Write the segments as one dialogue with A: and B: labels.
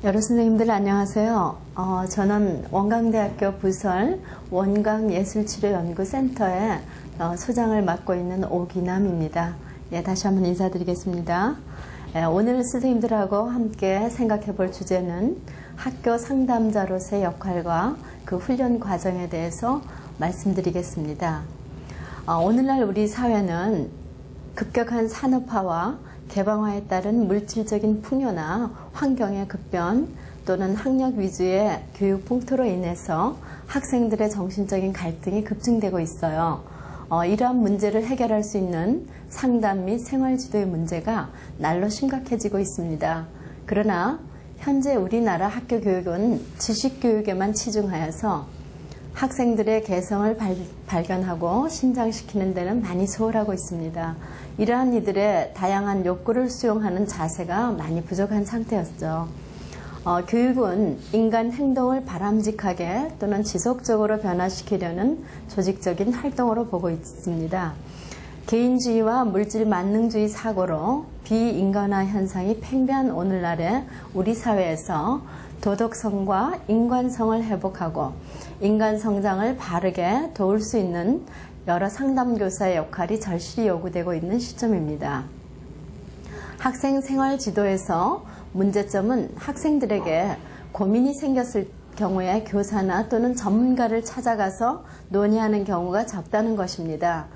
A: 여러 선생님들 안녕하세요. 저는 원광대학교 부설 원광예술치료연구센터의 소장을 맡고 있는 오기남입니다. 다시 한번 인사드리겠습니다. 오늘 선생님들하고 함께 생각해 볼 주제는 학교 상담자로서의 역할과 그 훈련 과정에 대해서 말씀드리겠습니다. 오늘날 우리 사회는 급격한 산업화와 개방화에 따른 물질적인 풍요나 환경의 급변 또는 학력 위주의 교육 풍토로 인해서 학생들의 정신적인 갈등이 급증되고 있어요. 이러한 문제를 해결할 수 있는 상담 및 생활지도의 문제가 날로 심각해지고 있습니다. 그러나 현재 우리나라 학교 교육은 지식교육에만 치중하여서 학생들의 개성을 발견하고 신장시키는 데는 많이 소홀하고 있습니다. 이러한 이들의 다양한 욕구를 수용하는 자세가 많이 부족한 상태였죠. 교육은 인간 행동을 바람직하게 또는 지속적으로 변화시키려는 조직적인 활동으로 보고 있습니다. 개인주의와 물질 만능주의 사고로 비인간화 현상이 팽배한 오늘날의 우리 사회에서 도덕성과 인간성을 회복하고 인간 성장을 바르게 도울 수 있는 여러 상담교사의 역할이 절실히 요구되고 있는 시점입니다. 학생 생활 지도에서 문제점은 학생들에게 고민이 생겼을 경우에 교사나 또는 전문가를 찾아가서 논의하는 경우가 적다는 것입니다.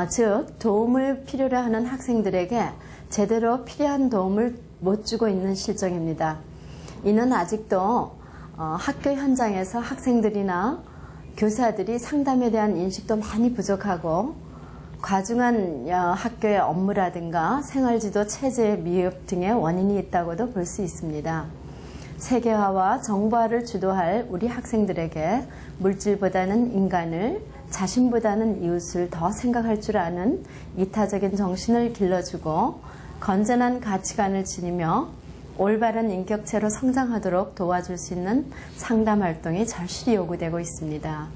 A: 즉 도움을 필요로 하는 학생들에게 제대로 필요한 도움을 못 주고 있는 실정입니다. 이는 아직도 학교 현장에서 학생들이나 교사들이 상담에 대한 인식도 많이 부족하고 과중한 학교의 업무라든가 생활지도 체제의 미흡 등의 원인이 있다고도 볼 수 있습니다. 세계화와 정보화를 주도할 우리 학생들에게 물질보다는 인간을, 자신보다는 이웃을 더 생각할 줄 아는 이타적인 정신을 길러주고 건전한 가치관을 지니며 올바른 인격체로 성장하도록 도와줄 수 있는 상담 활동이 절실히 요구되고 있습니다.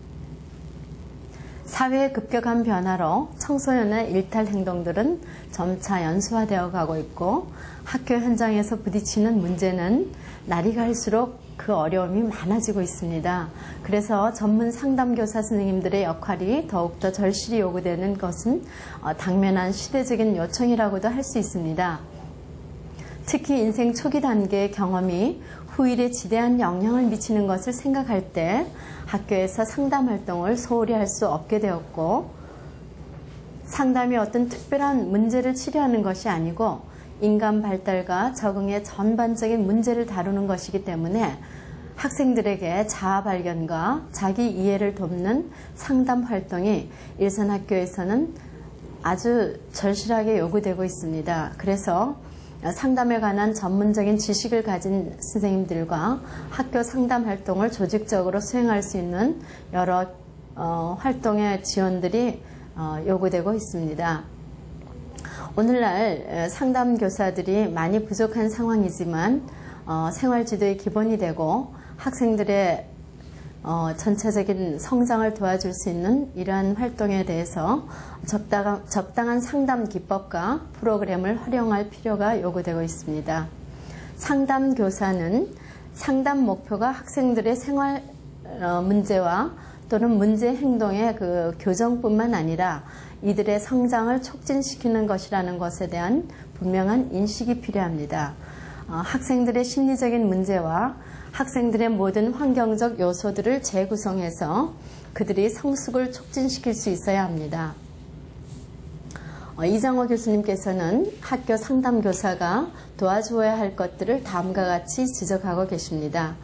A: 사회의 급격한 변화로 청소년의 일탈 행동들은 점차 연소화되어 가고 있고 학교 현장에서 부딪히는 문제는 날이 갈수록 그 어려움이 많아지고 있습니다. 그래서 전문 상담교사 선생님들의 역할이 더욱더 절실히 요구되는 것은 당면한 시대적인 요청이라고도 할 수 있습니다. 특히 인생 초기 단계의 경험이 후일에 지대한 영향을 미치는 것을 생각할 때 학교에서 상담 활동을 소홀히 할 수 없게 되었고, 상담이 어떤 특별한 문제를 치료하는 것이 아니고 인간 발달과 적응의 전반적인 문제를 다루는 것이기 때문에 학생들에게 자아 발견과 자기 이해를 돕는 상담 활동이 일선 학교에서는 아주 절실하게 요구되고 있습니다. 그래서 상담에 관한 전문적인 지식을 가진 선생님들과 학교 상담 활동을 조직적으로 수행할 수 있는 여러 활동의 지원들이 요구되고 있습니다. 오늘날 상담교사들이 많이 부족한 상황이지만 생활지도의 기본이 되고 학생들의 전체적인 성장을 도와줄 수 있는 이러한 활동에 대해서 적당한 상담 기법과 프로그램을 활용할 필요가 요구되고 있습니다. 상담교사는 상담 목표가 학생들의 생활 문제와 또는 문제 행동의 그 교정뿐만 아니라 이들의 성장을 촉진시키는 것이라는 것에 대한 분명한 인식이 필요합니다. 학생들의 심리적인 문제와 학생들의 모든 환경적 요소들을 재구성해서 그들이 성숙을 촉진시킬 수 있어야 합니다. 이장호 교수님께서는 학교 상담교사가 도와주어야 할 것들을 다음과 같이 지적하고 계십니다.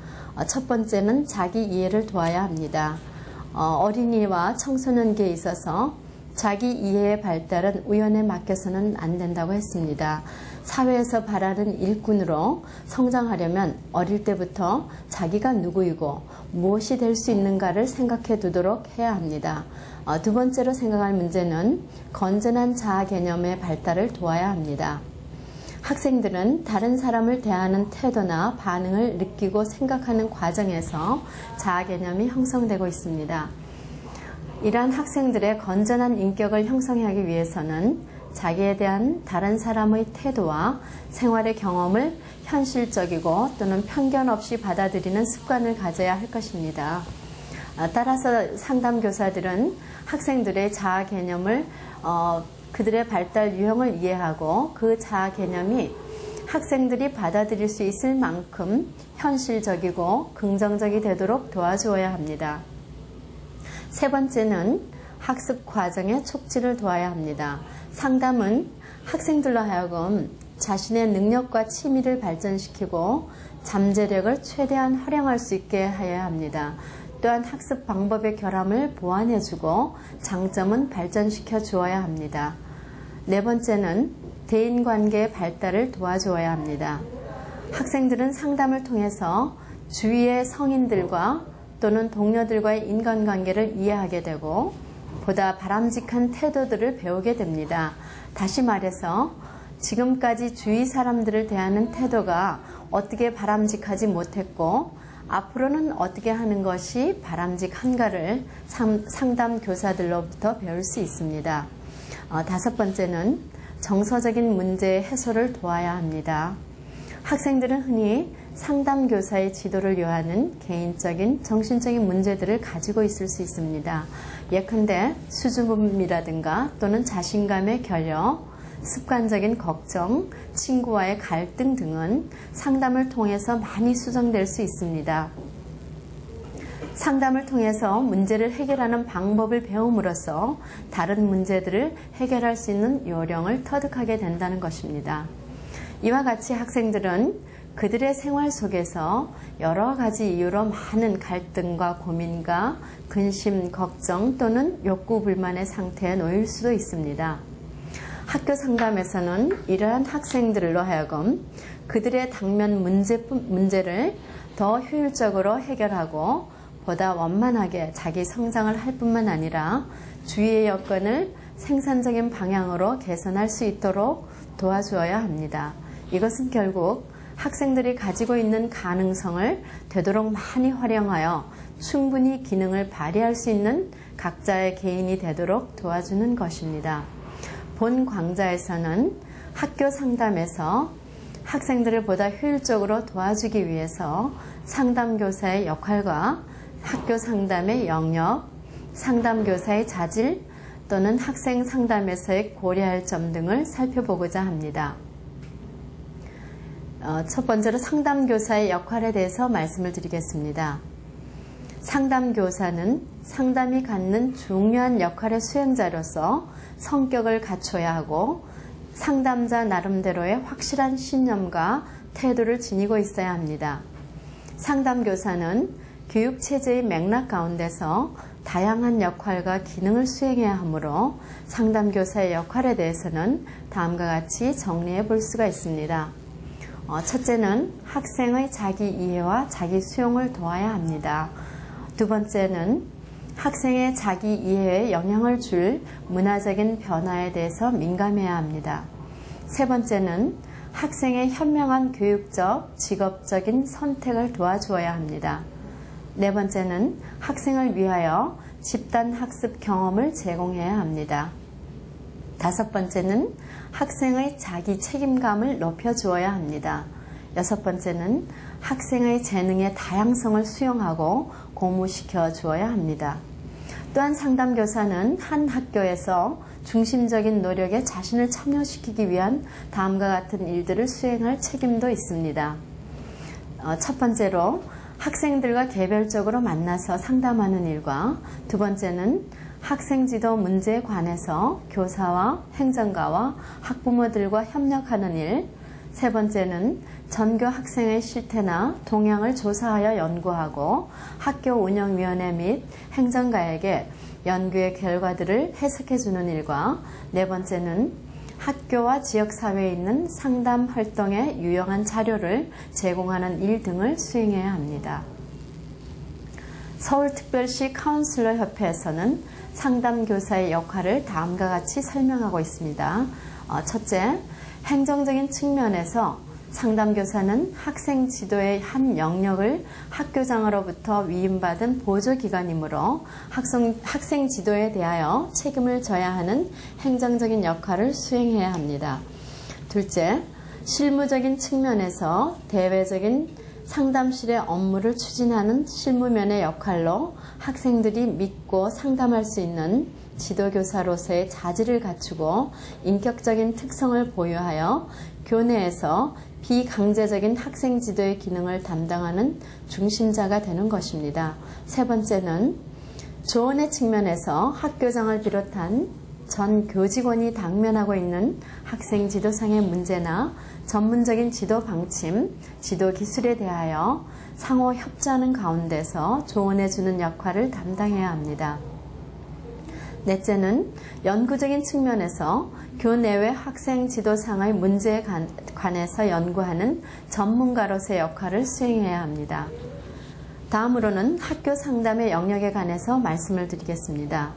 A: 첫 번째는 자기 이해를 도와야 합니다. 어린이와 청소년기에 있어서 자기 이해의 발달은 우연에 맡겨서는 안 된다고 했습니다. 사회에서 바라는 일꾼으로 성장하려면 어릴 때부터 자기가 누구이고 무엇이 될 수 있는가를 생각해 두도록 해야 합니다. 두 번째로 생각할 문제는 건전한 자아 개념의 발달을 도와야 합니다. 학생들은 다른 사람을 대하는 태도나 반응을 느끼고 생각하는 과정에서 자아 개념이 형성되고 있습니다. 이러한 학생들의 건전한 인격을 형성하기 위해서는 자기에 대한 다른 사람의 태도와 생활의 경험을 현실적이고 또는 편견 없이 받아들이는 습관을 가져야 할 것입니다. 따라서 상담교사들은 학생들의 자아 개념을 그들의 발달 유형을 이해하고 그 자아 개념이 학생들이 받아들일 수 있을 만큼 현실적이고 긍정적이 되도록 도와주어야 합니다. 세 번째는 학습 과정의 촉진을 도와야 합니다. 상담은 학생들로 하여금 자신의 능력과 취미를 발전시키고 잠재력을 최대한 활용할 수 있게 하여야 합니다. 또한 학습 방법의 결함을 보완해주고 장점은 발전시켜 주어야 합니다. 네 번째는 대인관계의 발달을 도와주어야 합니다. 학생들은 상담을 통해서 주위의 성인들과 또는 동료들과의 인간관계를 이해하게 되고 보다 바람직한 태도들을 배우게 됩니다. 다시 말해서 지금까지 주위 사람들을 대하는 태도가 어떻게 바람직하지 못했고 앞으로는 어떻게 하는 것이 바람직한가를 상담 교사들로부터 배울 수 있습니다. 다섯 번째는 정서적인 문제 해소를 도와야 합니다. 학생들은 흔히 상담 교사의 지도를 요하는 개인적인 정신적인 문제들을 가지고 있을 수 있습니다. 예컨대 수줍음이라든가 또는 자신감의 결여, 습관적인 걱정, 친구와의 갈등 등은 상담을 통해서 많이 수정될 수 있습니다. 상담을 통해서 문제를 해결하는 방법을 배움으로써 다른 문제들을 해결할 수 있는 요령을 터득하게 된다는 것입니다. 이와 같이 학생들은 그들의 생활 속에서 여러 가지 이유로 많은 갈등과 고민과 근심, 걱정 또는 욕구 불만의 상태에 놓일 수도 있습니다. 학교 상담에서는 이러한 학생들로 하여금 그들의 당면 문제를 더 효율적으로 해결하고 보다 원만하게 자기 성장을 할 뿐만 아니라 주위의 여건을 생산적인 방향으로 개선할 수 있도록 도와주어야 합니다. 이것은 결국 학생들이 가지고 있는 가능성을 되도록 많이 활용하여 충분히 기능을 발휘할 수 있는 각자의 개인이 되도록 도와주는 것입니다. 본 강좌에서는 학교 상담에서 학생들을 보다 효율적으로 도와주기 위해서 상담교사의 역할과 학교 상담의 영역, 상담교사의 자질 또는 학생 상담에서의 고려할 점 등을 살펴보고자 합니다. 첫 번째로 상담교사의 역할에 대해서 말씀을 드리겠습니다. 상담교사는 상담이 갖는 중요한 역할의 수행자로서 성격을 갖춰야 하고 상담자 나름대로의 확실한 신념과 태도를 지니고 있어야 합니다. 상담교사는 교육체제의 맥락 가운데서 다양한 역할과 기능을 수행해야 하므로 상담교사의 역할에 대해서는 다음과 같이 정리해 볼 수가 있습니다. 첫째는 학생의 자기 이해와 자기 수용을 도와야 합니다. 두 번째는 학생의 자기 이해에 영향을 줄 문화적인 변화에 대해서 민감해야 합니다. 세 번째는 학생의 현명한 교육적, 직업적인 선택을 도와주어야 합니다. 네 번째는 학생을 위하여 집단 학습 경험을 제공해야 합니다. 다섯 번째는 학생의 자기 책임감을 높여주어야 합니다. 여섯 번째는 학생의 재능의 다양성을 수용하고 고무시켜 주어야 합니다. 또한 상담교사는 한 학교에서 중심적인 노력에 자신을 참여시키기 위한 다음과 같은 일들을 수행할 책임도 있습니다. 첫 번째로 학생들과 개별적으로 만나서 상담하는 일과 두 번째는 학생지도 문제에 관해서 교사와 행정가와 학부모들과 협력하는 일, 세 번째는 전교 학생의 실태나 동향을 조사하여 연구하고 학교 운영위원회 및 행정가에게 연구의 결과들을 해석해주는 일과 네 번째는 학교와 지역사회에 있는 상담 활동에 유용한 자료를 제공하는 일 등을 수행해야 합니다. 서울특별시 카운슬러 협회에서는 상담교사의 역할을 다음과 같이 설명하고 있습니다. 첫째, 행정적인 측면에서 상담교사는 학생 지도의 한 영역을 학교장으로부터 위임받은 보조기관이므로 학생 지도에 대하여 책임을 져야 하는 행정적인 역할을 수행해야 합니다. 둘째, 실무적인 측면에서 대외적인 상담실의 업무를 추진하는 실무면의 역할로 학생들이 믿고 상담할 수 있는 지도교사로서의 자질을 갖추고 인격적인 특성을 보유하여 교내에서 비강제적인 학생 지도의 기능을 담당하는 중심자가 되는 것입니다. 세 번째는 조언의 측면에서 학교장을 비롯한 전 교직원이 당면하고 있는 학생 지도상의 문제나 전문적인 지도 방침, 지도 기술에 대하여 상호 협조하는 가운데서 조언해주는 역할을 담당해야 합니다. 넷째는 연구적인 측면에서 교내외 학생 지도상의 문제에 관해서 연구하는 전문가로서의 역할을 수행해야 합니다. 다음으로는 학교 상담의 영역에 관해서 말씀을 드리겠습니다.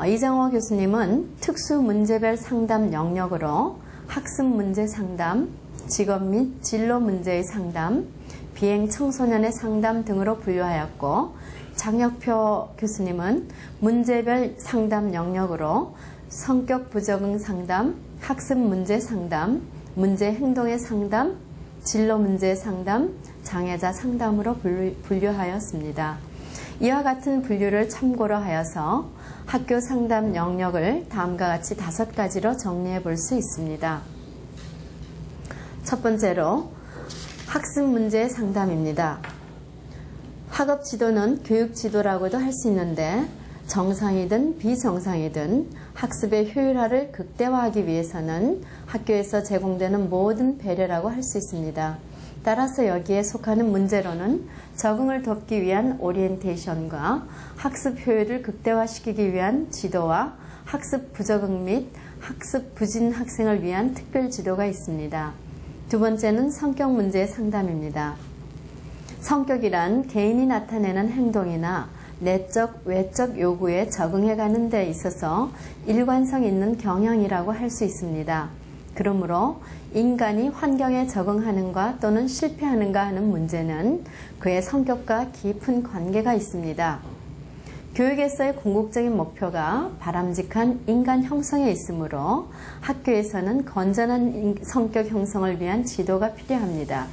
A: 이정호 교수님은 특수 문제별 상담 영역으로 학습 문제 상담, 직업 및 진로 문제의 상담, 비행 청소년의 상담 등으로 분류하였고, 장혁표 교수님은 문제별 상담 영역으로 성격 부적응 상담, 학습 문제 상담, 문제 행동의 상담, 진로 문제 상담, 장애자 상담으로 분류하였습니다. 이와 같은 분류를 참고로 하여서 학교 상담 영역을 다음과 같이 5가지로 정리해 볼 수 있습니다. 첫 번째로 학습 문제 상담입니다. 학업 지도는 교육 지도라고도 할 수 있는데 정상이든 비정상이든 학습의 효율화를 극대화하기 위해서는 학교에서 제공되는 모든 배려라고 할 수 있습니다. 따라서 여기에 속하는 문제로는 적응을 돕기 위한 오리엔테이션과 학습 효율을 극대화시키기 위한 지도와 학습 부적응 및 학습 부진 학생을 위한 특별 지도가 있습니다. 두 번째는 성격 문제 상담입니다. 성격이란 개인이 나타내는 행동이나 내적, 외적 요구에 적응해가는 데 있어서 일관성 있는 경향이라고 할 수 있습니다. 그러므로 인간이 환경에 적응하는가 또는 실패하는가 하는 문제는 그의 성격과 깊은 관계가 있습니다. 교육에서의 궁극적인 목표가 바람직한 인간 형성에 있으므로 학교에서는 건전한 성격 형성을 위한 지도가 필요합니다.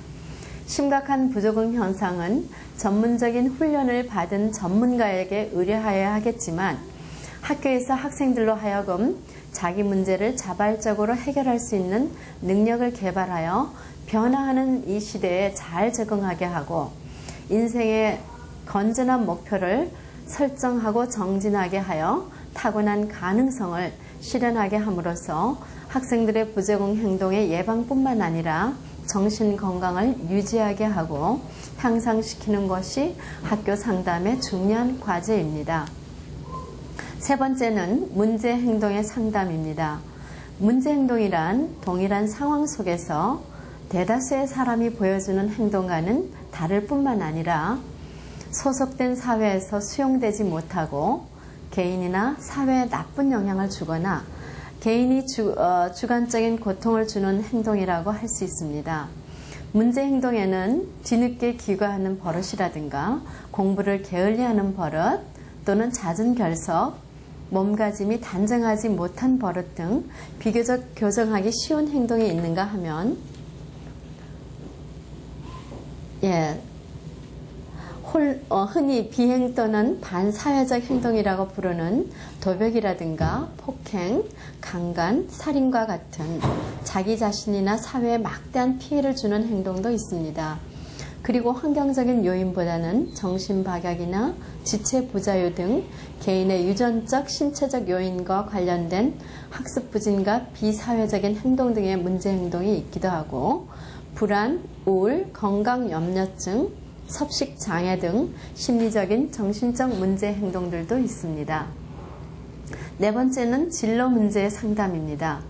A: 심각한 부적응 현상은 전문적인 훈련을 받은 전문가에게 의뢰하여야 하겠지만 학교에서 학생들로 하여금 자기 문제를 자발적으로 해결할 수 있는 능력을 개발하여 변화하는 이 시대에 잘 적응하게 하고 인생의 건전한 목표를 설정하고 정진하게 하여 타고난 가능성을 실현하게 함으로써 학생들의 부적응 행동의 예방뿐만 아니라 정신 건강을 유지하게 하고 향상시키는 것이 학교 상담의 중요한 과제입니다. 세 번째는 문제 행동의 상담입니다. 문제 행동이란 동일한 상황 속에서 대다수의 사람이 보여주는 행동과는 다를 뿐만 아니라 소속된 사회에서 수용되지 못하고 개인이나 사회에 나쁜 영향을 주거나 개인이 주관적인 고통을 주는 행동이라고 할 수 있습니다. 문제 행동에는 뒤늦게 귀가하는 버릇이라든가 공부를 게을리하는 버릇 또는 잦은 결석, 몸가짐이 단정하지 못한 버릇 등 비교적 교정하기 쉬운 행동이 있는가 하면 흔히 비행 또는 반사회적 행동이라고 부르는 도벽이라든가 폭행, 강간, 살인과 같은 자기 자신이나 사회에 막대한 피해를 주는 행동도 있습니다. 그리고 환경적인 요인보다는 정신박약이나 지체 부자유 등 개인의 유전적, 신체적 요인과 관련된 학습 부진과 비사회적인 행동 등의 문제 행동이 있기도 하고 불안, 우울, 건강 염려증, 섭식 장애 등 심리적인 정신적 문제 행동들도 있습니다. 네 번째는 진로 문제 상담입니다.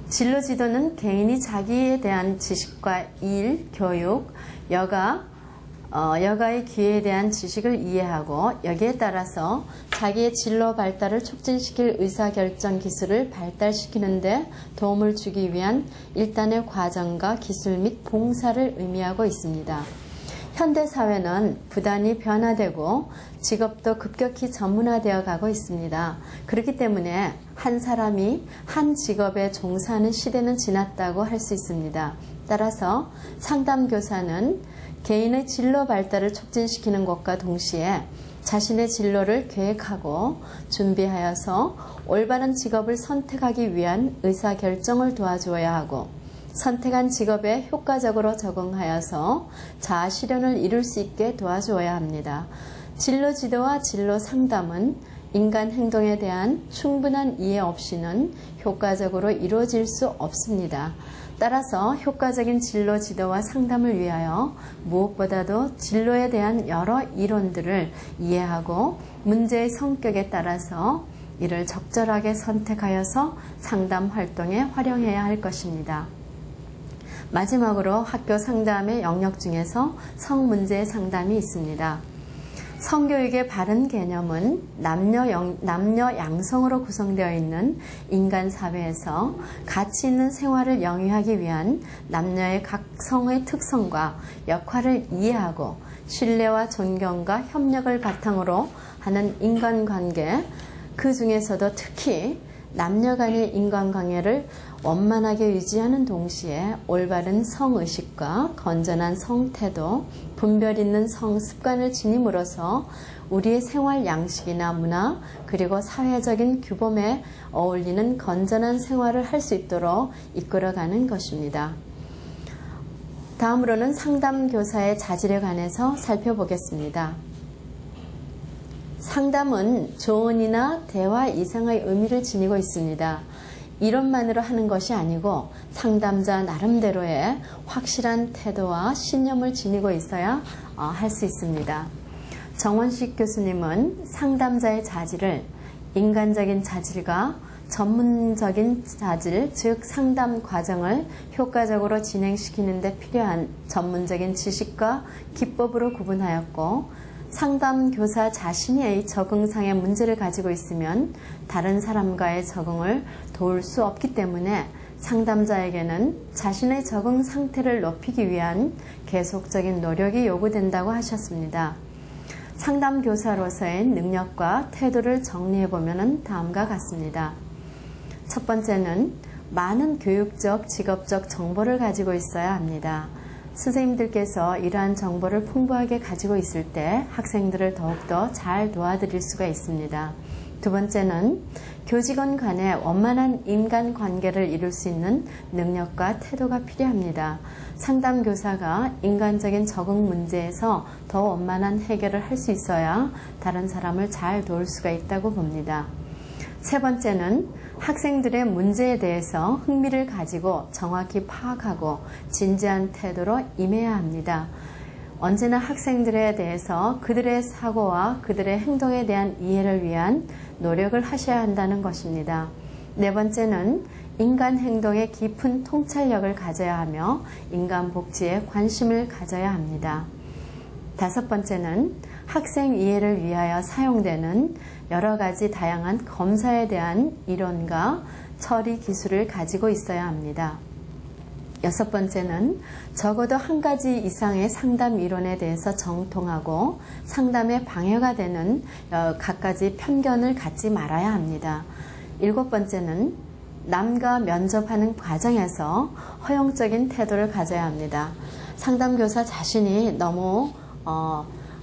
A: 진로 지도는 개인이 자기에 대한 지식과 일, 교육, 여가, 여가의 기회에 대한 지식을 이해하고 여기에 따라서 자기의 진로 발달을 촉진시킬 의사결정 기술을 발달시키는 데 도움을 주기 위한 일단의 과정과 기술 및 봉사를 의미하고 있습니다. 현대사회는 부단히 변화되고 직업도 급격히 전문화되어 가고 있습니다. 그렇기 때문에 한 사람이 한 직업에 종사하는 시대는 지났다고 할 수 있습니다. 따라서 상담교사는 개인의 진로 발달을 촉진시키는 것과 동시에 자신의 진로를 계획하고 준비하여서 올바른 직업을 선택하기 위한 의사결정을 도와주어야 하고 선택한 직업에 효과적으로 적응하여서 자아 실현을 이룰 수 있게 도와주어야 합니다. 진로 지도와 진로 상담은 인간 행동에 대한 충분한 이해 없이는 효과적으로 이루어질 수 없습니다. 따라서 효과적인 진로 지도와 상담을 위하여 무엇보다도 진로에 대한 여러 이론들을 이해하고 문제의 성격에 따라서 이를 적절하게 선택하여서 상담 활동에 활용해야 할 것입니다. 마지막으로 학교 상담의 영역 중에서 성문제 상담이 있습니다. 성교육의 바른 개념은 남녀 양성으로 구성되어 있는 인간 사회에서 가치 있는 생활을 영위하기 위한 남녀의 각 성의 특성과 역할을 이해하고 신뢰와 존경과 협력을 바탕으로 하는 인간관계, 그 중에서도 특히 남녀 간의 인간관계를 원만하게 유지하는 동시에 올바른 성의식과 건전한 성태도, 분별 있는 성습관을 지님으로써 우리의 생활 양식이나 문화 그리고 사회적인 규범에 어울리는 건전한 생활을 할 수 있도록 이끌어가는 것입니다. 다음으로는 상담교사의 자질에 관해서 살펴보겠습니다. 상담은 조언이나 대화 이상의 의미를 지니고 있습니다. 이론만으로 하는 것이 아니고 상담자 나름대로의 확실한 태도와 신념을 지니고 있어야 할 수 있습니다. 정원식 교수님은 상담자의 자질을 인간적인 자질과 전문적인 자질, 즉 상담 과정을 효과적으로 진행시키는 데 필요한 전문적인 지식과 기법으로 구분하였고, 상담교사 자신이 적응상의 문제를 가지고 있으면 다른 사람과의 적응을 도울 수 없기 때문에 상담자에게는 자신의 적응 상태를 높이기 위한 계속적인 노력이 요구된다고 하셨습니다. 상담교사로서의 능력과 태도를 정리해보면 다음과 같습니다. 첫 번째는 많은 교육적, 직업적 정보를 가지고 있어야 합니다. 선생님들께서 이러한 정보를 풍부하게 가지고 있을 때 학생들을 더욱더 잘 도와드릴 수가 있습니다. 두 번째는 교직원 간의 원만한 인간관계를 이룰 수 있는 능력과 태도가 필요합니다. 상담교사가 인간적인 적응 문제에서 더 원만한 해결을 할 수 있어야 다른 사람을 잘 도울 수가 있다고 봅니다. 세 번째는 학생들의 문제에 대해서 흥미를 가지고 정확히 파악하고 진지한 태도로 임해야 합니다. 언제나 학생들에 대해서 그들의 사고와 그들의 행동에 대한 이해를 위한 노력을 하셔야 한다는 것입니다. 네 번째는 인간 행동에 깊은 통찰력을 가져야 하며 인간 복지에 관심을 가져야 합니다. 다섯 번째는 학생 이해를 위하여 사용되는 여러 가지 다양한 검사에 대한 이론과 처리 기술을 가지고 있어야 합니다. 여섯 번째는 적어도 한 가지 이상의 상담 이론에 대해서 정통하고 상담에 방해가 되는 갖가지 편견을 갖지 말아야 합니다. 일곱 번째는 남과 면접하는 과정에서 허용적인 태도를 가져야 합니다. 상담교사 자신이 너무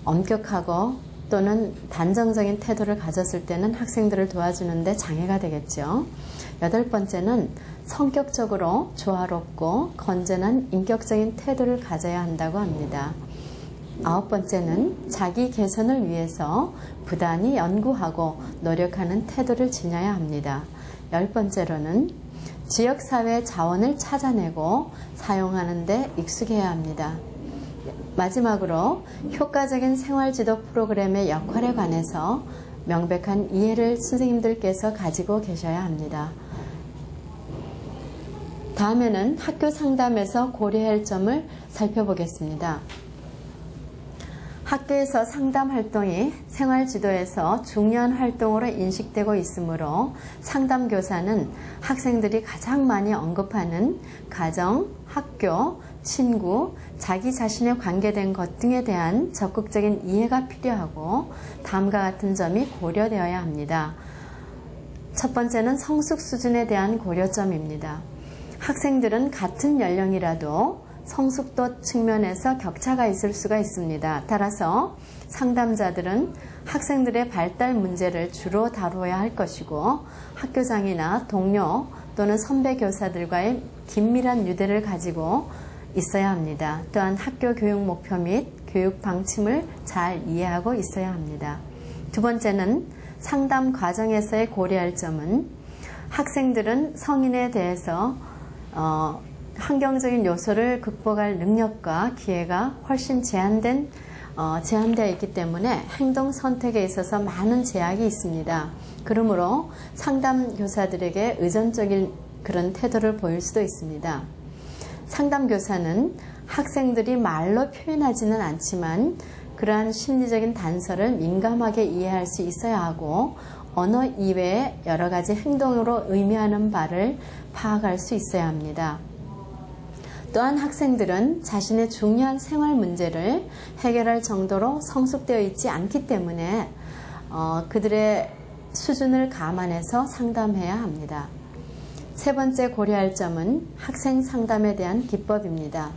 A: 엄격하고 또는 단정적인 태도를 가졌을 때는 학생들을 도와주는데 장애가 되겠죠. 여덟 번째는 성격적으로 조화롭고 건전한 인격적인 태도를 가져야 한다고 합니다. 아홉 번째는 자기 개선을 위해서 부단히 연구하고 노력하는 태도를 지녀야 합니다. 열 번째로는 지역사회 자원을 찾아내고 사용하는 데 익숙해야 합니다. 마지막으로 효과적인 생활지도 프로그램의 역할에 관해서 명백한 이해를 선생님들께서 가지고 계셔야 합니다. 다음에는 학교 상담에서 고려할 점을 살펴보겠습니다. 학교에서 상담 활동이 생활지도에서 중요한 활동으로 인식되고 있으므로 상담교사는 학생들이 가장 많이 언급하는 가정, 학교, 친구, 자기 자신에 관계된 것 등에 대한 적극적인 이해가 필요하고 다음과 같은 점이 고려되어야 합니다. 첫 번째는 성숙 수준에 대한 고려점입니다. 학생들은 같은 연령이라도 성숙도 측면에서 격차가 있을 수가 있습니다. 따라서 상담자들은 학생들의 발달 문제를 주로 다루어야 할 것이고 학교장이나 동료 또는 선배 교사들과의 긴밀한 유대를 가지고 있어야 합니다. 또한 학교 교육 목표 및 교육 방침을 잘 이해하고 있어야 합니다. 두 번째는 상담 과정에서의 고려할 점은 학생들은 성인에 대해서 환경적인 요소를 극복할 능력과 기회가 훨씬 제한되어 있기 때문에 행동 선택에 있어서 많은 제약이 있습니다. 그러므로 상담 교사들에게 의존적인 그런 태도를 보일 수도 있습니다. 상담 교사는 학생들이 말로 표현하지는 않지만 그러한 심리적인 단서를 민감하게 이해할 수 있어야 하고 언어 이외의 여러 가지 행동으로 의미하는 바를 파악할 수 있어야 합니다. 또한 학생들은 자신의 중요한 생활 문제를 해결할 정도로 성숙되어 있지 않기 때문에 그들의 수준을 감안해서 상담해야 합니다. 세 번째 고려할 점은 학생 상담에 대한 기법입니다.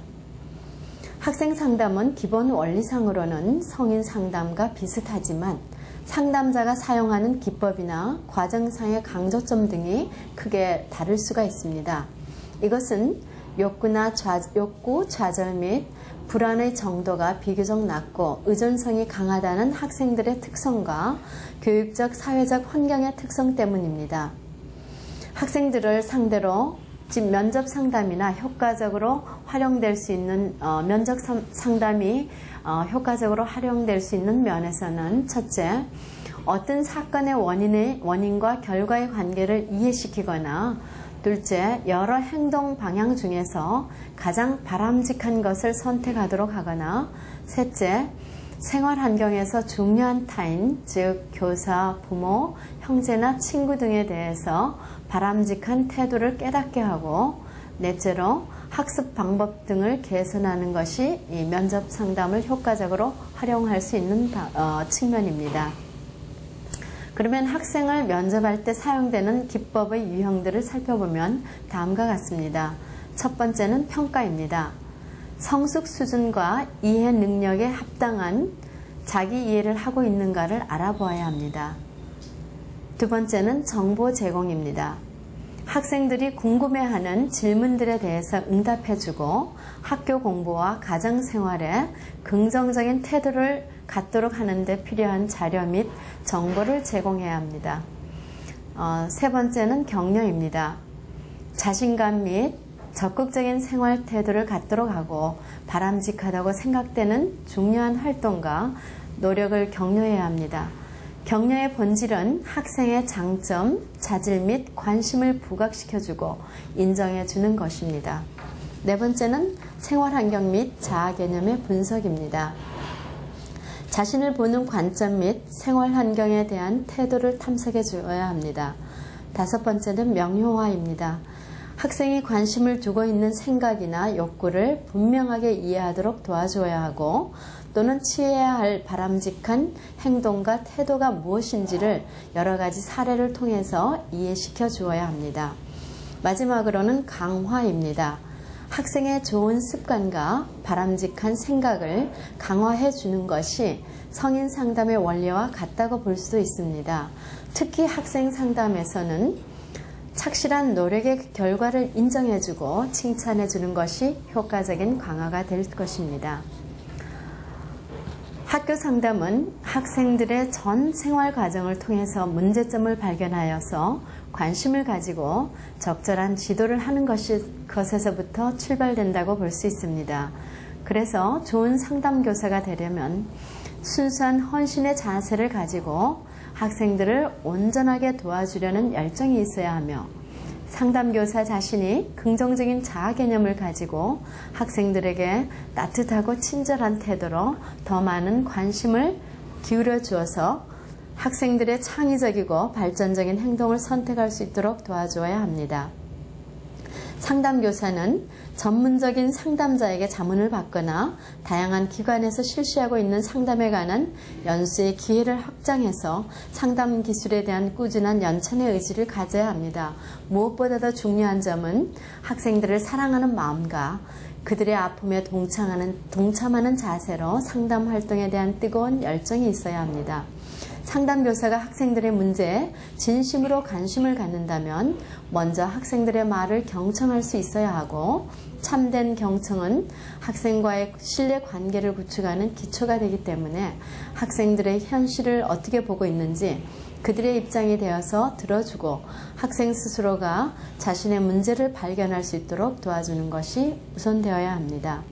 A: 학생 상담은 기본 원리상으로는 성인 상담과 비슷하지만 상담자가 사용하는 기법이나 과정상의 강조점 등이 크게 다를 수가 있습니다. 이것은 욕구 좌절 및 불안의 정도가 비교적 낮고 의존성이 강하다는 학생들의 특성과 교육적, 사회적 환경의 특성 때문입니다. 학생들을 상대로 면접 상담이나 효과적으로 활용될 수 있는 면접 상담이 효과적으로 활용될 수 있는 면에서는 첫째, 어떤 사건의 원인과 결과의 관계를 이해시키거나 둘째, 여러 행동 방향 중에서 가장 바람직한 것을 선택하도록 하거나 셋째, 생활 환경에서 중요한 타인, 즉 교사, 부모, 형제나 친구 등에 대해서 바람직한 태도를 깨닫게 하고 넷째로 학습 방법 등을 개선하는 것이 이 면접 상담을 효과적으로 활용할 수 있는 측면입니다. 그러면 학생을 면접할 때 사용되는 기법의 유형들을 살펴보면 다음과 같습니다. 첫 번째는 평가입니다. 성숙 수준과 이해 능력에 합당한 자기 이해를 하고 있는가를 알아보아야 합니다. 두 번째는 정보 제공입니다. 학생들이 궁금해하는 질문들에 대해서 응답해주고 학교 공부와 가정 생활에 긍정적인 태도를 갖도록 하는 데 필요한 자료 및 정보를 제공해야 합니다. 세 번째는 격려입니다. 자신감 및 적극적인 생활 태도를 갖도록 하고 바람직하다고 생각되는 중요한 활동과 노력을 격려해야 합니다. 격려의 본질은 학생의 장점, 자질 및 관심을 부각시켜주고 인정해주는 것입니다. 네 번째는 생활환경 및 자아 개념의 분석입니다. 자신을 보는 관점 및 생활환경에 대한 태도를 탐색해 주어야 합니다. 다섯 번째는 명료화입니다. 학생이 관심을 두고 있는 생각이나 욕구를 분명하게 이해하도록 도와주어야 하고 또는 취해야 할 바람직한 행동과 태도가 무엇인지를 여러 가지 사례를 통해서 이해시켜 주어야 합니다. 마지막으로는 강화입니다. 학생의 좋은 습관과 바람직한 생각을 강화해 주는 것이 성인 상담의 원리와 같다고 볼 수도 있습니다. 특히 학생 상담에서는 착실한 노력의 결과를 인정해주고 칭찬해주는 것이 효과적인 강화가 될 것입니다. 학교 상담은 학생들의 전 생활 과정을 통해서 문제점을 발견하여서 관심을 가지고 적절한 지도를 하는 것에서부터 출발된다고 볼 수 있습니다. 그래서 좋은 상담교사가 되려면 순수한 헌신의 자세를 가지고 학생들을 온전하게 도와주려는 열정이 있어야 하며 상담교사 자신이 긍정적인 자아 개념을 가지고 학생들에게 따뜻하고 친절한 태도로 더 많은 관심을 기울여 주어서 학생들의 창의적이고 발전적인 행동을 선택할 수 있도록 도와주어야 합니다. 상담교사는 전문적인 상담자에게 자문을 받거나 다양한 기관에서 실시하고 있는 상담에 관한 연수의 기회를 확장해서 상담 기술에 대한 꾸준한 연천의 의지를 가져야 합니다. 무엇보다도 중요한 점은 학생들을 사랑하는 마음과 그들의 아픔에 동참하는 자세로 상담 활동에 대한 뜨거운 열정이 있어야 합니다. 상담교사가 학생들의 문제에 진심으로 관심을 갖는다면 먼저 학생들의 말을 경청할 수 있어야 하고, 참된 경청은 학생과의 신뢰 관계를 구축하는 기초가 되기 때문에 학생들의 현실을 어떻게 보고 있는지 그들의 입장이 되어서 들어주고 학생 스스로가 자신의 문제를 발견할 수 있도록 도와주는 것이 우선되어야 합니다.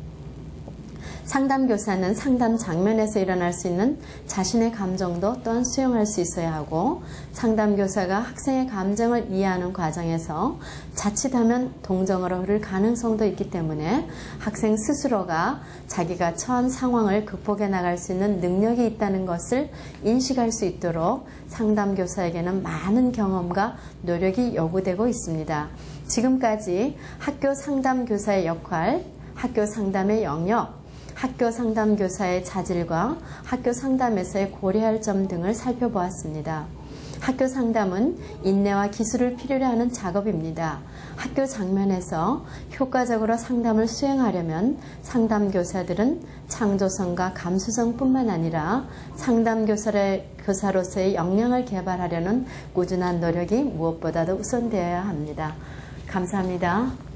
A: 상담교사는 상담 장면에서 일어날 수 있는 자신의 감정도 또한 수용할 수 있어야 하고, 상담교사가 학생의 감정을 이해하는 과정에서 자칫하면 동정으로 흐를 가능성도 있기 때문에 학생 스스로가 자기가 처한 상황을 극복해 나갈 수 있는 능력이 있다는 것을 인식할 수 있도록 상담교사에게는 많은 경험과 노력이 요구되고 있습니다. 지금까지 학교 상담교사의 역할, 학교 상담의 영역, 학교 상담교사의 자질과 학교 상담에서의 고려할 점 등을 살펴보았습니다. 학교 상담은 인내와 기술을 필요로 하는 작업입니다. 학교 장면에서 효과적으로 상담을 수행하려면 상담교사들은 창조성과 감수성뿐만 아니라 상담교사로서의 역량을 개발하려는 꾸준한 노력이 무엇보다도 우선되어야 합니다. 감사합니다.